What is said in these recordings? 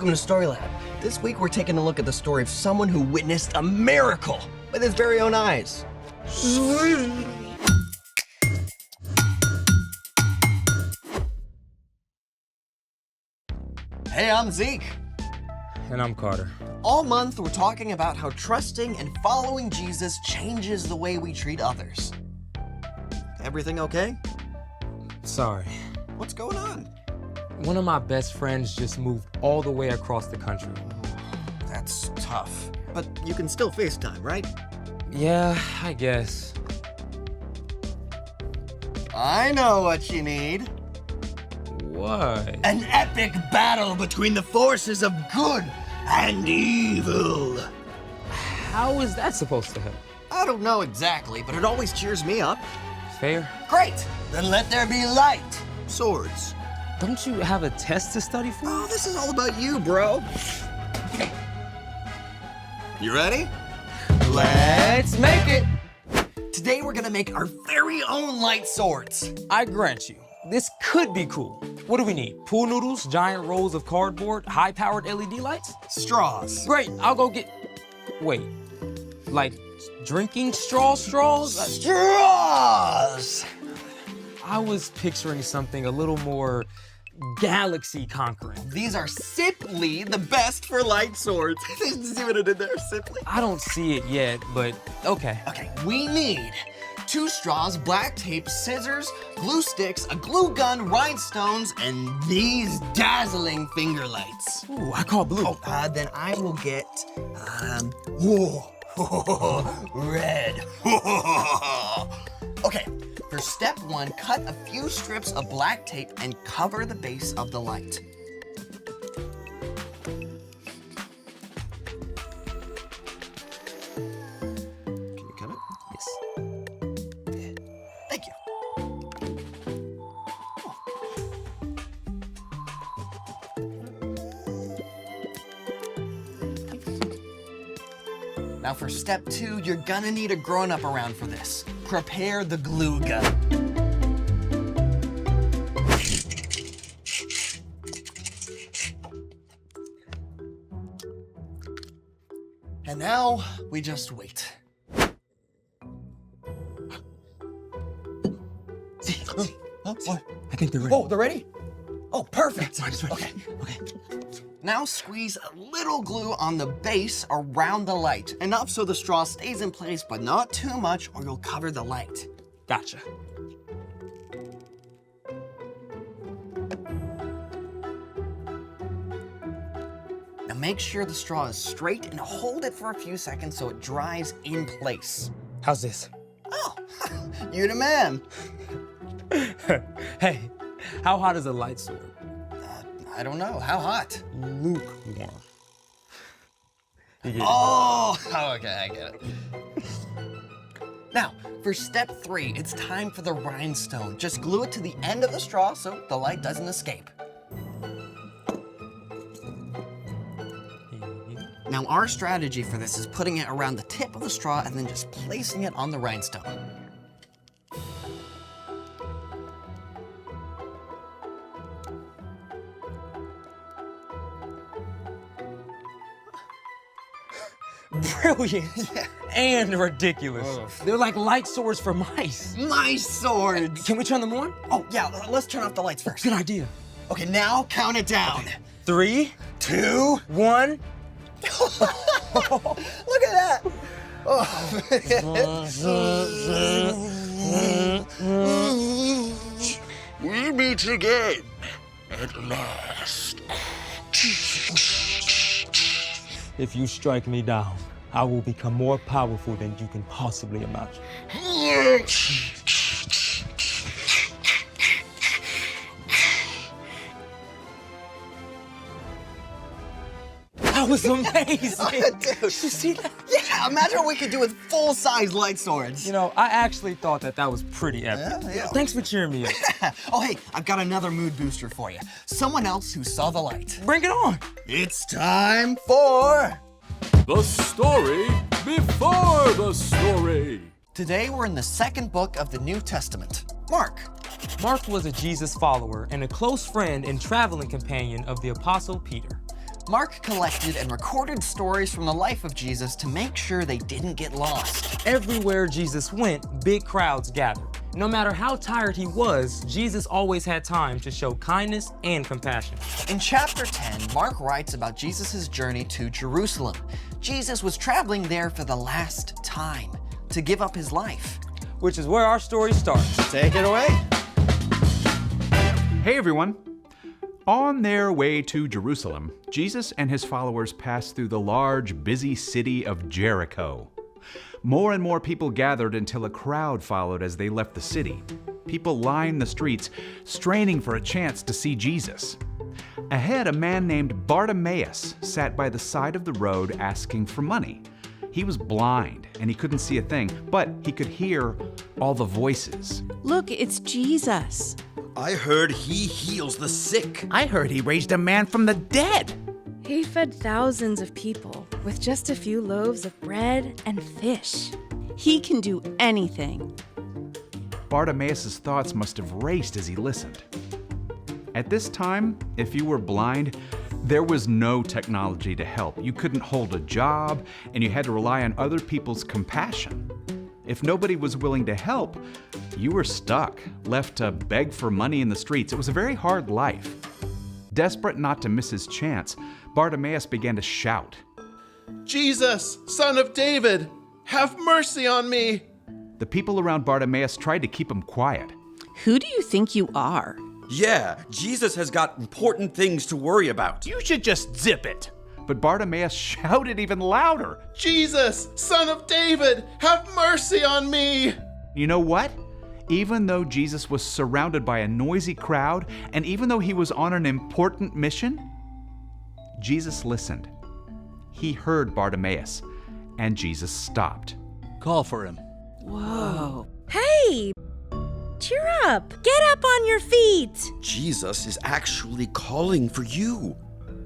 Welcome to StoryLab. This week we're taking a look at the story of someone who witnessed a miracle with his very own eyes. Hey, I'm Zeke. And I'm Carter. All month we're talking about how trusting and following Jesus changes the way we treat others. Everything okay? Sorry. What's going on? One of my best friends just moved all the way across the country. That's tough. But you can still FaceTime, right? Yeah, I guess. I know what you need. What? An epic battle between the forces of good and evil. How is that supposed to help? I don't know exactly, but it always cheers me up. Fair. Great! Then let there be light. Swords. Don't you have a test to study for? Oh, this is all about you, bro. You ready? Let's make it! Today we're gonna make our very own light swords. I grant you, this could be cool. What do we need? Pool noodles, giant rolls of cardboard, high-powered LED lights? Straws. Great, I'll go get... Wait, like drinking straws? Straws! I was picturing something a little more galaxy conquering. These are simply the best for light swords. Did you see what I did there? Simply? I don't see it yet, but okay. Okay, we need 2 straws, black tape, scissors, glue sticks, a glue gun, rhinestones, and these dazzling finger lights. Ooh, I call blue. Oh, then I will get, red. Okay, for step 1, cut a few strips of black tape and cover the base of the light. Can you cut it? Yes. Thank you. Now for step 2, you're gonna need a grown-up around for this. Prepare the glue gun. And now we just wait. What? I think they're ready. Oh, they're ready? Oh, perfect. Mine's ready. Okay. Now squeeze a little glue on the base around the light. Enough so the straw stays in place, but not too much or you'll cover the light. Gotcha. Now make sure the straw is straight and hold it for a few seconds so it dries in place. How's this? Oh, you the man. Hey, how hot is a light sword? I don't know, how hot? Lukewarm. You get it? Oh, okay, I get it. Now, for step 3, it's time for the rhinestone. Just glue it to the end of the straw so the light doesn't escape. Now, our strategy for this is putting it around the tip of the straw and then just placing it on the rhinestone. Brilliant and ridiculous. They're like light swords for mice. Mice swords! Can we turn them on? Oh, yeah, let's turn off the lights first. Good idea. Okay, now count it down. 3, 2, 1. Look at that! Oh. We meet again at last. If you strike me down, I will become more powerful than you can possibly imagine. That was amazing. Dude. You see that? Yeah, imagine what we could do with full-size light swords. You know, I actually thought that was pretty epic. Yeah. Thanks for cheering me up. Oh, hey, I've got another mood booster for you. Someone else who saw the light. Bring it on. It's time for... The story before the story. Today we're in the 2nd book of the New Testament, Mark. Mark was a Jesus follower and a close friend and traveling companion of the Apostle Peter. Mark collected and recorded stories from the life of Jesus to make sure they didn't get lost. Everywhere Jesus went, big crowds gathered. No matter how tired he was, Jesus always had time to show kindness and compassion. In chapter 10, Mark writes about Jesus' journey to Jerusalem. Jesus was traveling there for the last time to give up his life. Which is where our story starts. Take it away. Hey everyone! On their way to Jerusalem, Jesus and his followers passed through the large, busy city of Jericho. More and more people gathered until a crowd followed as they left the city. People lined the streets, straining for a chance to see Jesus. Ahead, a man named Bartimaeus sat by the side of the road asking for money. He was blind and he couldn't see a thing, but he could hear all the voices. Look, it's Jesus. I heard he heals the sick. I heard he raised a man from the dead. He fed thousands of people with just a few loaves of bread and fish. He can do anything. Bartimaeus' thoughts must have raced as he listened. At this time, if you were blind, there was no technology to help. You couldn't hold a job, and you had to rely on other people's compassion. If nobody was willing to help, you were stuck, left to beg for money in the streets. It was a very hard life. Desperate not to miss his chance, Bartimaeus began to shout. Jesus, son of David, have mercy on me. The people around Bartimaeus tried to keep him quiet. Who do you think you are? Yeah, Jesus has got important things to worry about. You should just zip it. But Bartimaeus shouted even louder. Jesus, son of David, have mercy on me. You know what? Even though Jesus was surrounded by a noisy crowd, and even though he was on an important mission, Jesus listened. He heard Bartimaeus, and Jesus stopped. Call for him. Whoa. Hey! Cheer up! Get up on your feet! Jesus is actually calling for you.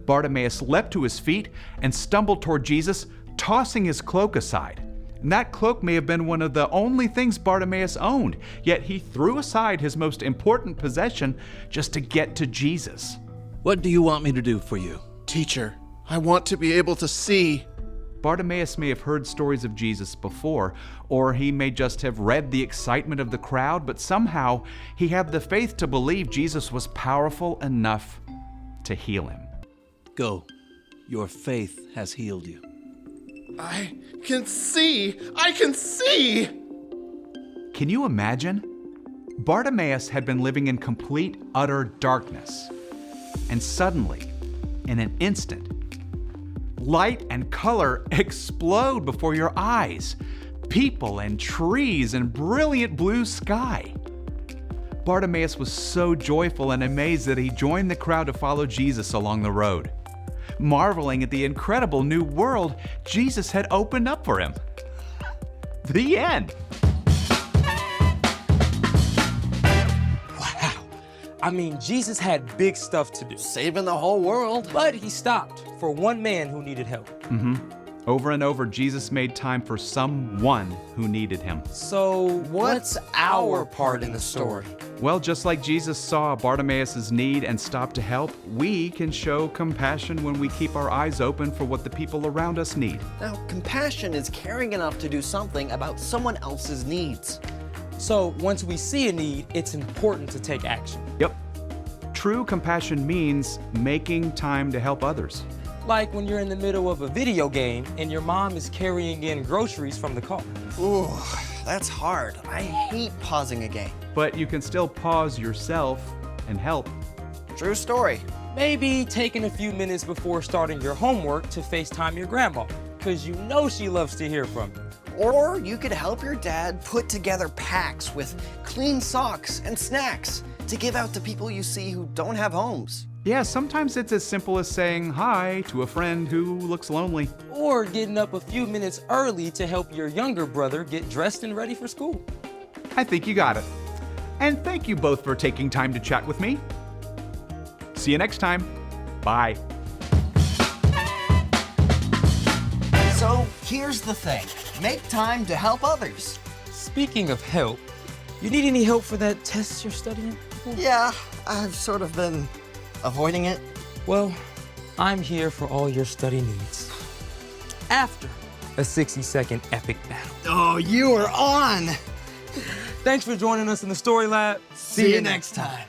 Bartimaeus leapt to his feet and stumbled toward Jesus, tossing his cloak aside. And that cloak may have been one of the only things Bartimaeus owned, yet he threw aside his most important possession just to get to Jesus. What do you want me to do for you? Teacher, I want to be able to see. Bartimaeus may have heard stories of Jesus before, or he may just have read the excitement of the crowd, but somehow he had the faith to believe Jesus was powerful enough to heal him. Go. Your faith has healed you. I can see! I can see! Can you imagine? Bartimaeus had been living in complete, utter darkness. And suddenly, in an instant, light and color explode before your eyes. People and trees and brilliant blue sky. Bartimaeus was so joyful and amazed that he joined the crowd to follow Jesus along the road, marveling at the incredible new world Jesus had opened up for him. The end. Wow. I mean, Jesus had big stuff to do, Saving the whole world. but he stopped for one man who needed help. Over and over, Jesus made time for someone who needed him. So What's our part in the story? Well, just like Jesus saw Bartimaeus' need and stopped to help, we can show compassion when we keep our eyes open for what the people around us need. Now, compassion is caring enough to do something about someone else's needs. So once we see a need, it's important to take action. Yep. True compassion means making time to help others. Like when you're in the middle of a video game and your mom is carrying in groceries from the car. Ooh, that's hard. I hate pausing a game. But you can still pause yourself and help. True story. Maybe taking a few minutes before starting your homework to FaceTime your grandma, because you know she loves to hear from you. Or you could help your dad put together packs with clean socks and snacks to give out to people you see who don't have homes. Yeah, sometimes it's as simple as saying hi to a friend who looks lonely. Or getting up a few minutes early to help your younger brother get dressed and ready for school. I think you got it. And thank you both for taking time to chat with me. See you next time. Bye. So here's the thing. Make time to help others. Speaking of help, you need any help for that test you're studying for? Yeah, I've sort of been avoiding it. Well, I'm here for all your study needs. After a 60-second epic battle. Oh, you are on! Thanks for joining us in the Story Lab. See you next time.